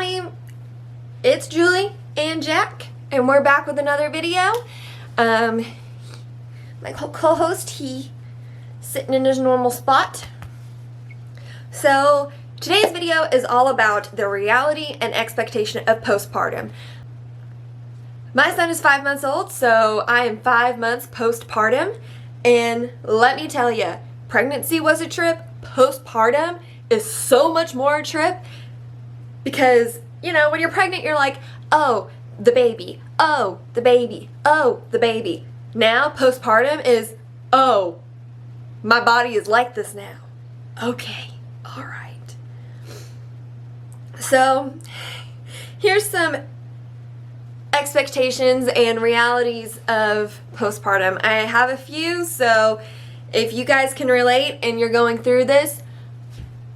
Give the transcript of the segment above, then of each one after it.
family, it's Julie and Jack, and we're back with another video. My co-host, he sitting in his normal spot. So today's video is all about the reality and expectation of postpartum. My son is 5 months old, so I am 5 months postpartum, and let me tell you, pregnancy was a trip. Postpartum is so much more a trip because, you know, when you're pregnant, you're like, oh, the baby, oh, the baby, oh, the baby. Now, postpartum is, oh, my body is like this now. Okay, all right. So, here's some expectations and realities of postpartum. I have a few, so if you guys can relate and you're going through this,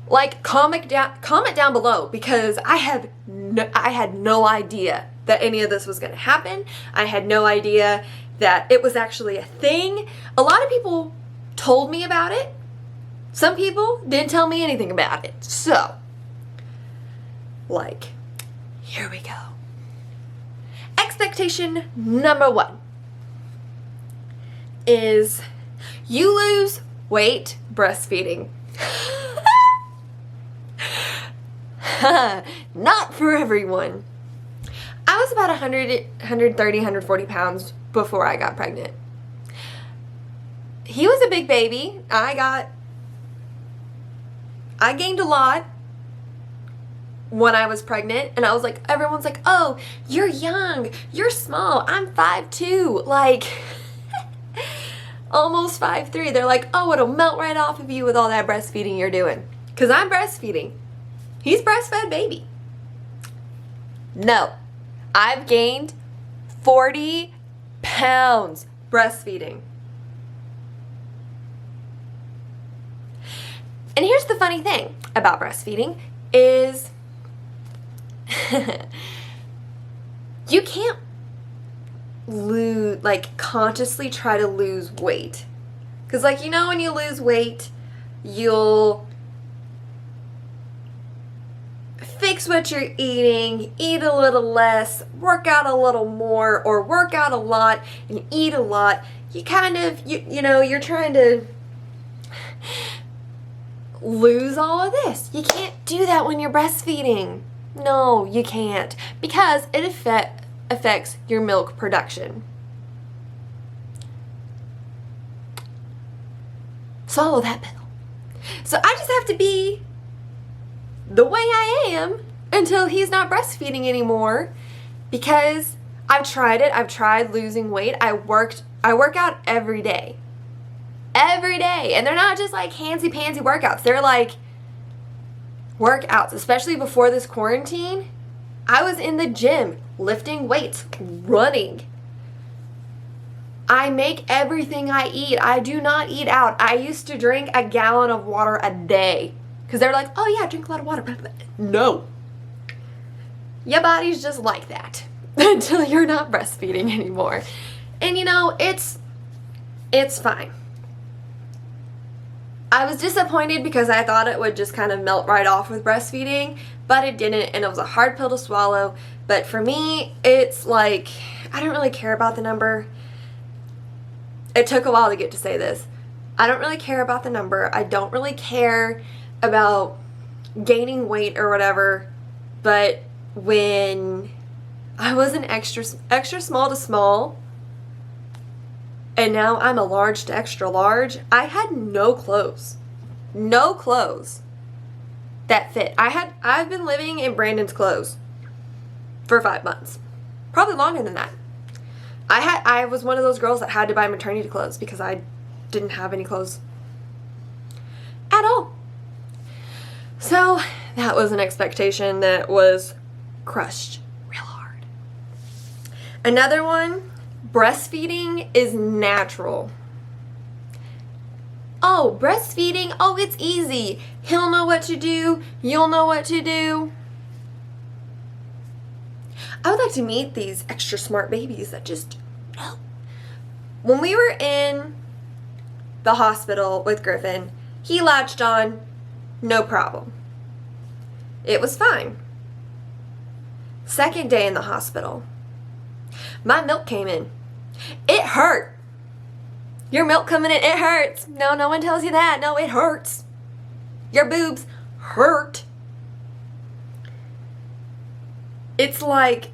like, comment down below, because I had no idea that any of this was going to happen. I had no idea that it was actually a thing. A lot of people told me about it. Some people didn't tell me anything about it. So, like, here we go. Expectation number 1 is you lose weight breastfeeding. Not for everyone. I was about 130, 140 pounds before I got pregnant. He was a big baby. I gained a lot when I was pregnant, and I was like, everyone's like, oh, you're young, you're small, I'm 5'2", like, almost 5'3". They're like, oh, it'll melt right off of you with all that breastfeeding you're doing. Because I'm breastfeeding. He's breastfed baby. No. I've gained 40 pounds breastfeeding. And here's the funny thing about breastfeeding is you can't consciously try to lose weight. Because, like, you know, when you lose weight, you'll fix what you're eating, eat a little less, work out a little more, or work out a lot and eat a lot. You kind of, you know, you're trying to lose all of this. You can't do that when you're breastfeeding. No, you can't, because it affects your milk production. Swallow that pill. So I just have to be the way I am until he's not breastfeeding anymore, because I've tried it. I've tried losing weight. I work out every day. Every day. And they're not just like handsy-pansy workouts. They're like workouts, especially before this quarantine. I was in the gym, lifting weights, running. I make everything I eat. I do not eat out. I used to drink a gallon of water a day. Because they're like, oh yeah, drink a lot of water. No. Your body's just like that until you're not breastfeeding anymore. And you know, it's fine. I was disappointed because I thought it would just kind of melt right off with breastfeeding, but it didn't, and it was a hard pill to swallow. But for me, it's like, I don't really care about the number. It took a while to get to say this. I don't really care about the number. I don't really care about gaining weight or whatever, but when I was an extra small to small, and now I'm a large to extra large, I had no clothes that fit. I've been living in Brandon's clothes for 5 months, probably longer than that. I was one of those girls that had to buy maternity clothes because I didn't have any clothes at all. So that was an expectation that was crushed real hard. Another one, breastfeeding is natural. Oh, breastfeeding, oh, it's easy. He'll know what to do, you'll know what to do. I would like to meet these extra smart babies that just know. When we were in the hospital with Griffin, he latched on, no problem. It was fine. Second day in the hospital, my milk came in. It hurt. Your milk coming in, it hurts. No, no one tells you that. No, it hurts. Your boobs hurt. It's like,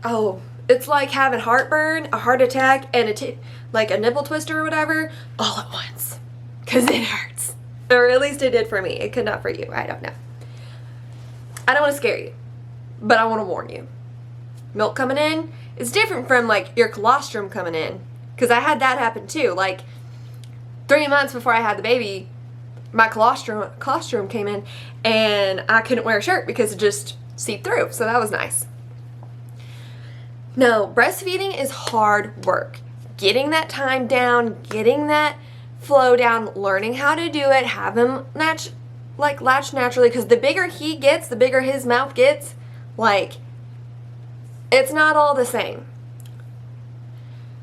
it's like having heartburn, a heart attack, and like a nipple twister or whatever, all at once. Because it hurts. Or at least it did for me. It could not for you. I don't know. I don't want to scare you, but I want to warn you. Milk coming in is different from like your colostrum coming in. Because I had that happen too. Like 3 months before I had the baby, my colostrum came in and I couldn't wear a shirt because it just seeped through. So that was nice. No, breastfeeding is hard work. Getting that time down, getting that flow down, learning how to do it, have him latch naturally, because the bigger he gets, the bigger his mouth gets. Like, it's not all the same.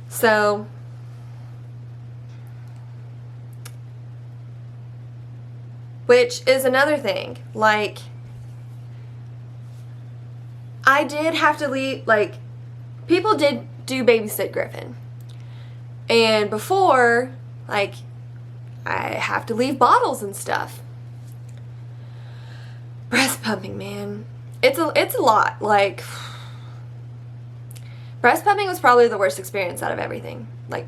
So, which is another thing. Like, I did have to leave, like, people did do babysit Griffin. And before, like, I have to leave bottles and stuff. Breast pumping, man. It's a lot. Like, breast pumping was probably the worst experience out of everything. Like,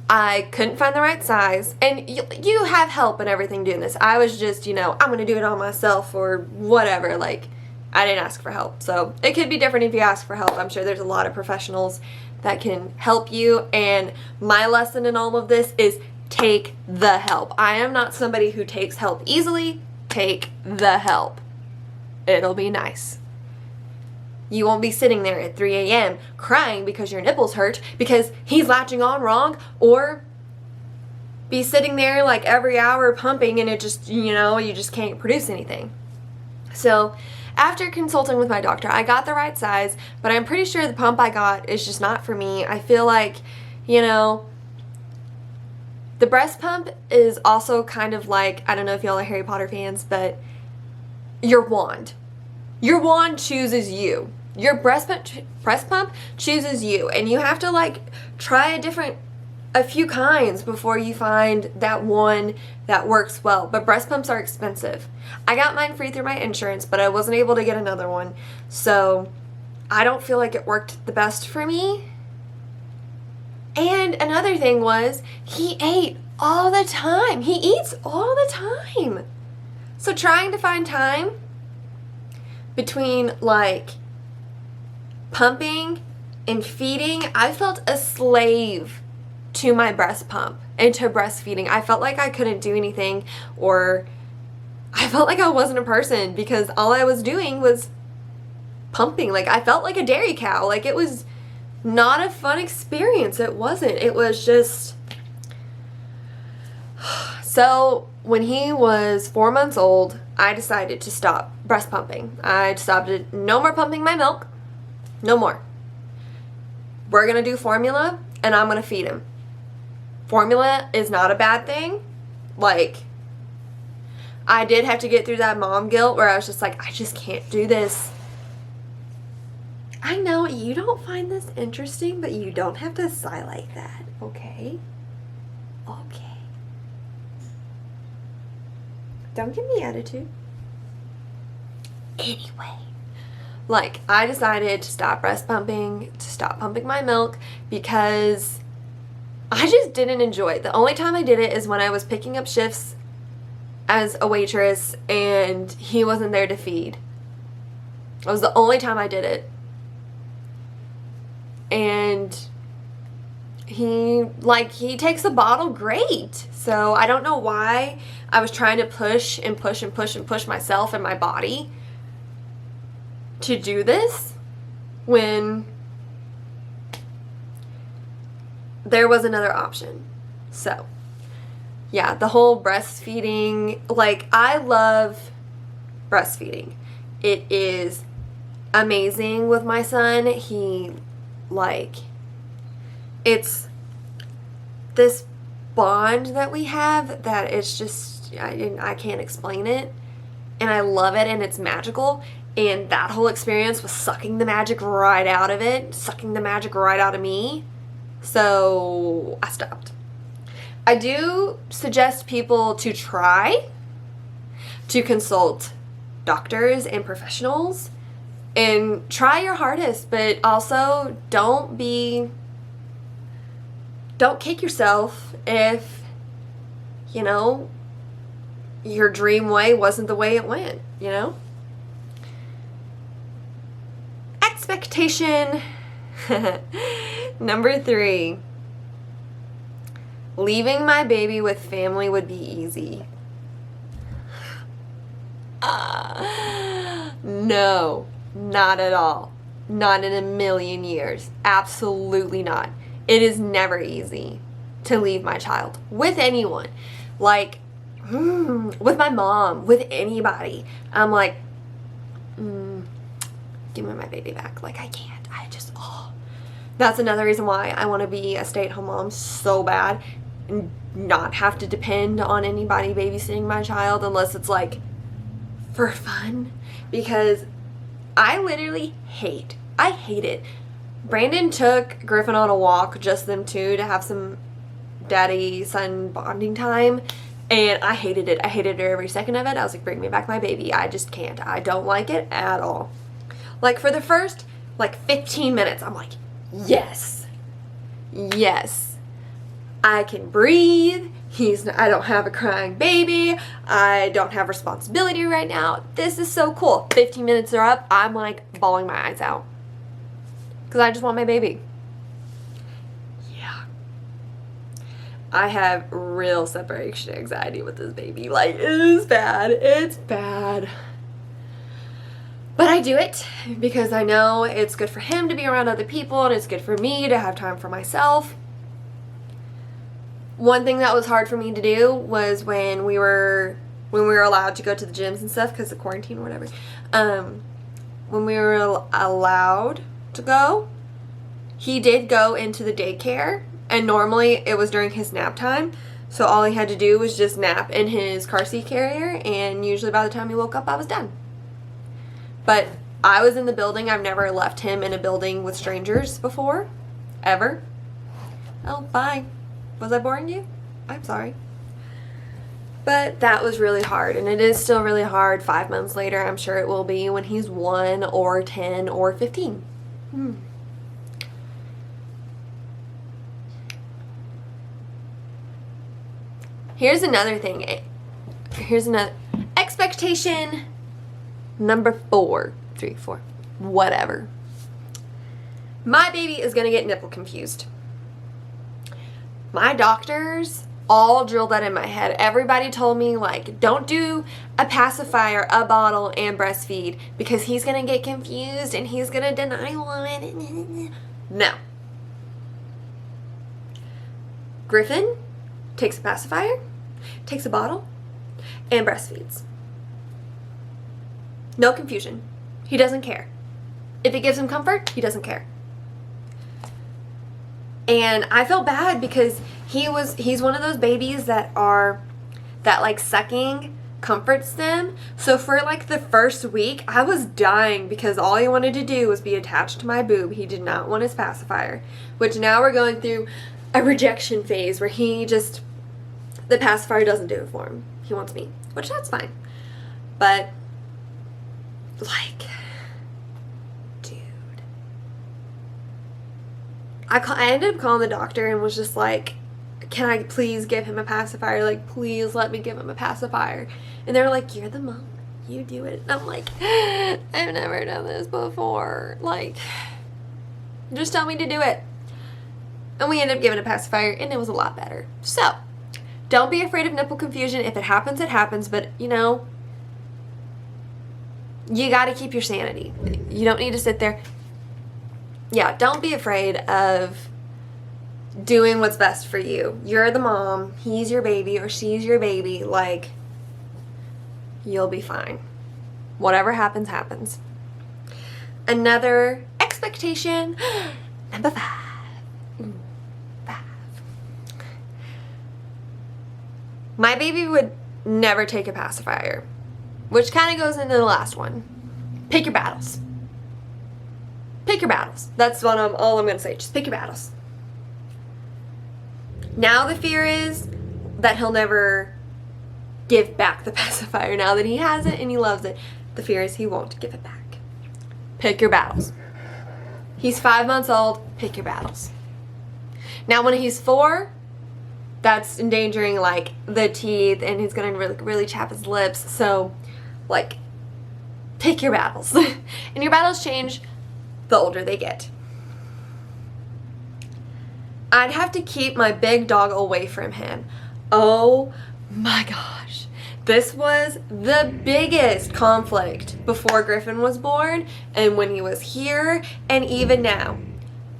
I couldn't find the right size. And you have help and everything doing this. I was just, I'm going to do it all myself or whatever. Like, I didn't ask for help. So it could be different if you ask for help. I'm sure there's a lot of professionals that can help you. And my lesson in all of this is take the help. I am not somebody who takes help easily. Take the help. It'll be nice. You won't be sitting there at 3 a.m. crying because your nipples hurt because he's latching on wrong, or be sitting there like every hour pumping and it just, you just can't produce anything. So after consulting with my doctor, I got the right size, but I'm pretty sure the pump I got is just not for me. I feel like, the breast pump is also kind of like, I don't know if y'all are Harry Potter fans, but your wand. Your wand chooses you. Your breast pump chooses you, and you have to like try a few kinds before you find that one that works well. But breast pumps are expensive. I got mine free through my insurance, but I wasn't able to get another one. So I don't feel like it worked the best for me. And another thing was, he ate all the time. He eats all the time. So trying to find time between like pumping and feeding, I felt a slave to my breast pump and to breastfeeding. I felt like I couldn't do anything, or I felt like I wasn't a person because all I was doing was pumping. Like, I felt like a dairy cow. Like, it was not a fun experience. It wasn't. It was just... So when he was 4 months old, I decided to stop breast pumping. I decided no more pumping my milk. No more. We're going to do formula, and I'm going to feed him. Formula is not a bad thing. Like, I did have to get through that mom guilt where I was just like, I just can't do this. I know you don't find this interesting, but you don't have to sigh like that, okay? Okay. Don't give me attitude. Anyway, like, I decided to stop breast pumping, to stop pumping my milk, because I just didn't enjoy it. The only time I did it is when I was picking up shifts as a waitress and he wasn't there to feed. That was the only time I did it. And he takes the bottle great. So I don't know why I was trying to push and push and push and push myself and my body to do this when there was another option. So yeah, the whole breastfeeding, like, I love breastfeeding. It is amazing with my son. He, like, it's this bond that we have that it's just, I can't explain it. and I love it and it's magical. And that whole experience was sucking the magic right out of it, sucking the magic right out of me. So I stopped. I do suggest people to try to consult doctors and professionals and try your hardest, but also don't kick yourself if, you know, your dream way wasn't the way it went, you know? Expectation number 3. Leaving my baby with family would be easy. No, not at all. Not in a million years. Absolutely not. It is never easy to leave my child with anyone. Like, with my mom, with anybody. I'm like, give me my baby back. Like, I can't. I just, That's another reason why I want to be a stay-at-home mom so bad and not have to depend on anybody babysitting my child unless it's like for fun, because I literally hate it. Brandon took Griffin on a walk, just them two, to have some daddy-son bonding time, and I hated it. I hated every second of it. I was like, bring me back my baby. I just can't. I don't like it at all. Like, for the first, 15 minutes, I'm like, yes, I can breathe. I don't have a crying baby. I don't have responsibility right now. This is so cool. 15 minutes are up. I'm like bawling my eyes out because I just want my baby. Yeah. I have real separation anxiety with this baby. Like, it is bad. It's bad. But I do it because I know it's good for him to be around other people and it's good for me to have time for myself. One thing that was hard for me to do was when we were allowed to go to the gyms and stuff because of quarantine or whatever. When we were allowed to go, he did go into the daycare, and normally it was during his nap time. So all he had to do was just nap in his car seat carrier, and usually by the time he woke up, I was done. But I was in the building. I've never left him in a building with strangers before, ever. Oh, bye. Was I boring you? I'm sorry. But that was really hard, and it is still really hard 5 months later. I'm sure it will be when he's 1 or 10 or 15. Here's another thing. Here's another expectation number 4. 3, 4. Whatever. My baby is going to get nipple confused. My doctors all drilled that in my head. Everybody told me, like, don't do a pacifier, a bottle, and breastfeed because he's going to get confused and he's going to deny one. No. Griffin takes a pacifier, takes a bottle, and breastfeeds. No confusion. He doesn't care. If it gives him comfort, he doesn't care. And I felt bad because he's one of those babies that like sucking comforts them. So for like the first week, I was dying because all he wanted to do was be attached to my boob. He did not want his pacifier, which now we're going through a rejection phase where the pacifier doesn't do it for him. He wants me, which that's fine. But like, I ended up calling the doctor and was just like, can I please give him a pacifier? Like, please let me give him a pacifier. And they were like, you're the mom. You do it. And I'm like, I've never done this before. Like, just tell me to do it. And we ended up giving a pacifier, and it was a lot better. So, don't be afraid of nipple confusion. If it happens, it happens. But, you know, you got to keep your sanity. You don't need to sit there. Yeah, don't be afraid of doing what's best for you. You're the mom. He's your baby or she's your baby. Like, you'll be fine. Whatever happens, happens. Another expectation, number 5. 5. My baby would never take a pacifier. which kind of goes into the last one. Pick your battles. Pick your battles. That's all I'm going to say. Just pick your battles. Now the fear is that he'll never give back the pacifier. Now that he has it and he loves it, the fear is he won't give it back. Pick your battles. He's 5 months old. Pick your battles. Now when he's 4, that's endangering like the teeth, and he's gonna really chap his lips. So like, pick your battles. And your battles change the older they get. I'd have to keep my big dog away from him. Oh my gosh. This was the biggest conflict before Griffin was born, and when he was here, and even now.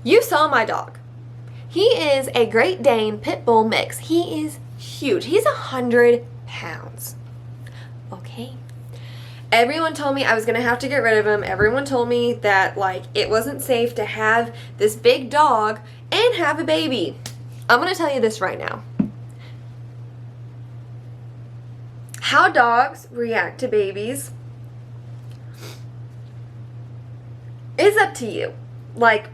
You saw my dog. He is a Great Dane Pit Bull mix. He is huge. He's 100 pounds. Okay. Everyone told me I was gonna have to get rid of him. Everyone told me that like it wasn't safe to have this big dog and have a baby. I'm gonna tell you this right now. How dogs react to babies is up to you. Like,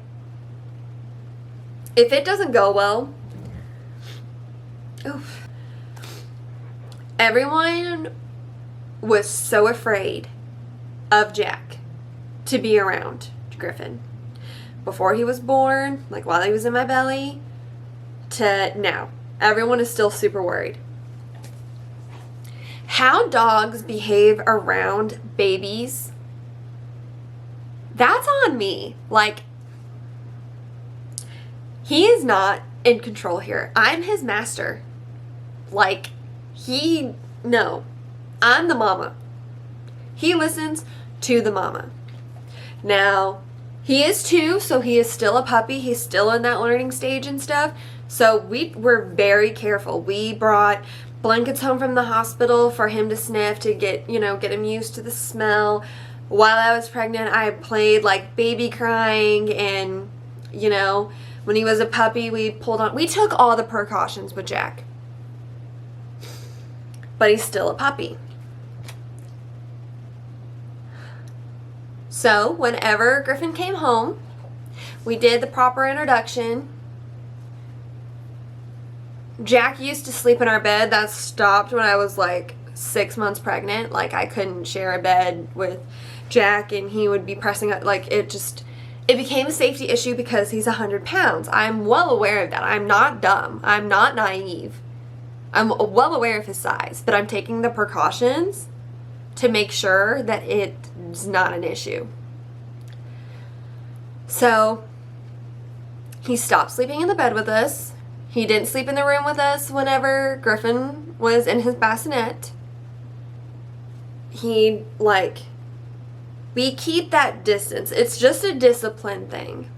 if it doesn't go well, oof. Everyone was so afraid of Jack to be around Griffin. Before he was born, like while he was in my belly, to now. Everyone is still super worried. How dogs behave around babies, that's on me. Like, he is not in control here. I'm his master. Like, no. I'm the mama. He listens to the mama. Now, he is 2, so he is still a puppy. He's still in that learning stage and stuff. So we were very careful. We brought blankets home from the hospital for him to sniff, to get him used to the smell. While I was pregnant, I played like baby crying, and when he was a puppy, we took all the precautions with Jack. But he's still a puppy. So whenever Griffin came home, we did the proper introduction. Jack used to sleep in our bed. That stopped when I was like 6 months pregnant. Like, I couldn't share a bed with Jack, and he would be pressing up. Like, it became a safety issue because he's 100 pounds. I'm well aware of that. I'm not dumb. I'm not naive. I'm well aware of his size, but I'm taking the precautions to make sure that it's not an issue. So he stopped sleeping in the bed with us. He didn't sleep in the room with us whenever Griffin was in his bassinet. We keep that distance. It's just a discipline thing.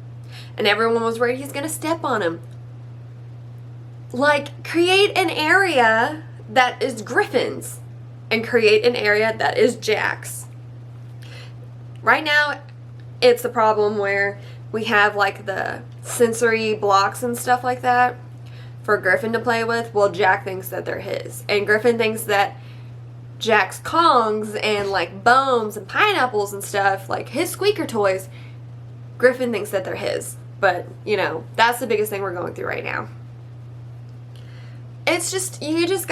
And everyone was worried he's gonna step on him. Like, create an area that is Griffin's and create an area that is Jack's. Right now, it's a problem where we have like the sensory blocks and stuff like that for Griffin to play with. Well, Jack thinks that they're his. And Griffin thinks that Jack's Kongs and like bones and pineapples and stuff, like his squeaker toys, Griffin thinks that they're his. But, that's the biggest thing we're going through right now. It's just, it's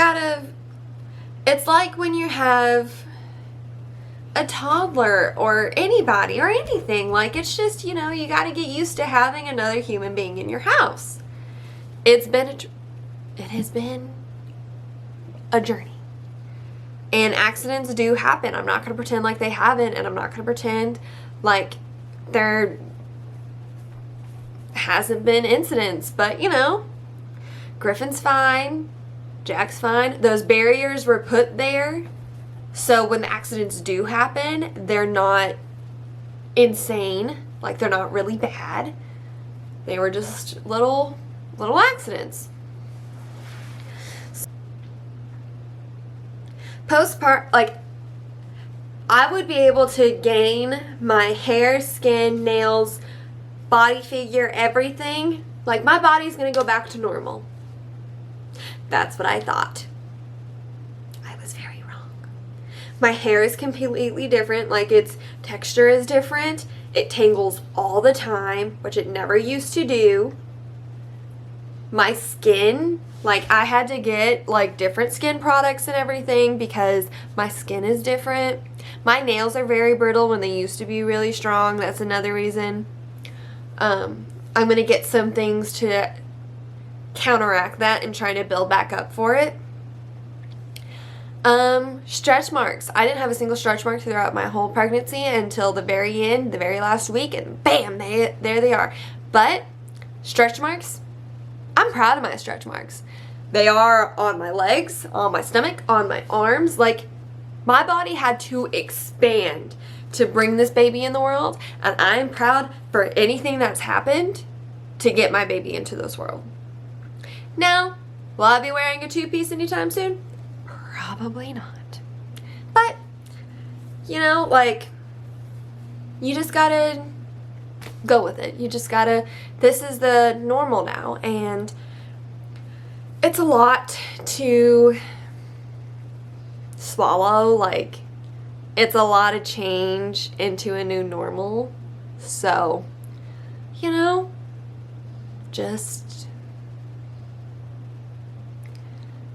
like when you have a toddler or anybody or anything. Like, it's just, you gotta get used to having another human being in your house. It has been a journey. And accidents do happen. I'm not going to pretend like they haven't, and I'm not going to pretend like there hasn't been incidents. But, Griffin's fine. Jack's fine. Those barriers were put there so when the accidents do happen, they're not insane. Like, they're not really bad. They were just little accidents. Postpartum, like, I would be able to gain my hair, skin, nails, body figure, everything. Like, my body's gonna go back to normal. That's what I thought. I was very wrong. My hair is completely different, like its texture is different. It tangles all the time, which it never used to do. My skin, like I had to get like different skin products and everything because my skin is different. My nails are very brittle when they used to be really strong. That's another reason. I'm going to get some things to counteract that and try to build back up for it. Stretch marks. I didn't have a single stretch mark throughout my whole pregnancy until the very end, the very last week, and bam, there they are. But stretch marks, I'm proud of my stretch marks. They are on my legs, on my stomach, on my arms. Like, my body had to expand to bring this baby in the world, and I'm proud for anything that's happened to get my baby into this world. Now, will I be wearing a two-piece anytime soon? Probably not. But, you know, like, you just gotta go with it. You just gotta, this is the normal now, and it's a lot to swallow. Like, it's a lot of change into a new normal. So, you know, just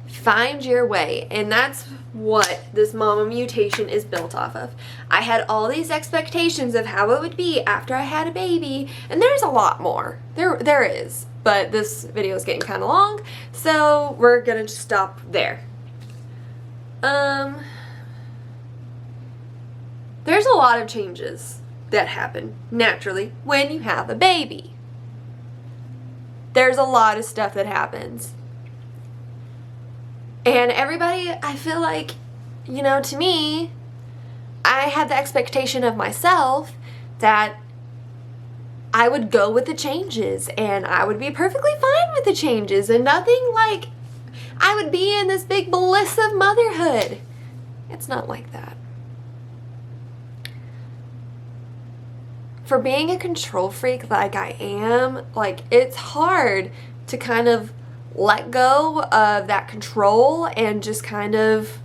find your way. And that's what this mama mutation is built off of. I had all these expectations of how it would be after I had a baby, and there's a lot more. There is, but this video is getting kind of long, so we're gonna just stop there. There's a lot of changes that happen naturally when you have a baby. There's a lot of stuff that happens. And everybody, I feel like, you know, to me, I had the expectation of myself that I would go with the changes and I would be perfectly fine with the changes and nothing like I would be in this big bliss of motherhood. It's not like that. For being a control freak like I am, like, it's hard to kind of let go of that control and just kind of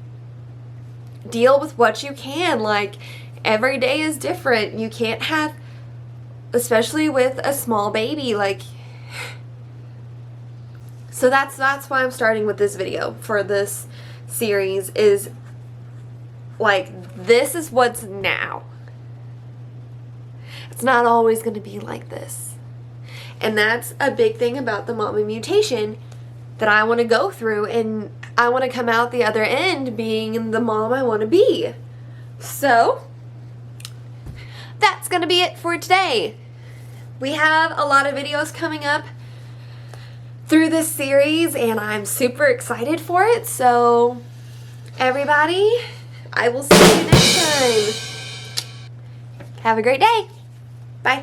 deal with what you can. Like, every day is different. You can't have, especially with a small baby, like, so that's why I'm starting with this video for this series, is like, this is what's now. It's not always going to be like this. And that's a big thing about the mama mutation that I want to go through, and I want to come out the other end being the mom I want to be. So, that's going to be it for today. We have a lot of videos coming up through this series, and I'm super excited for it. So, everybody, I will see you next time. Have a great day. Bye.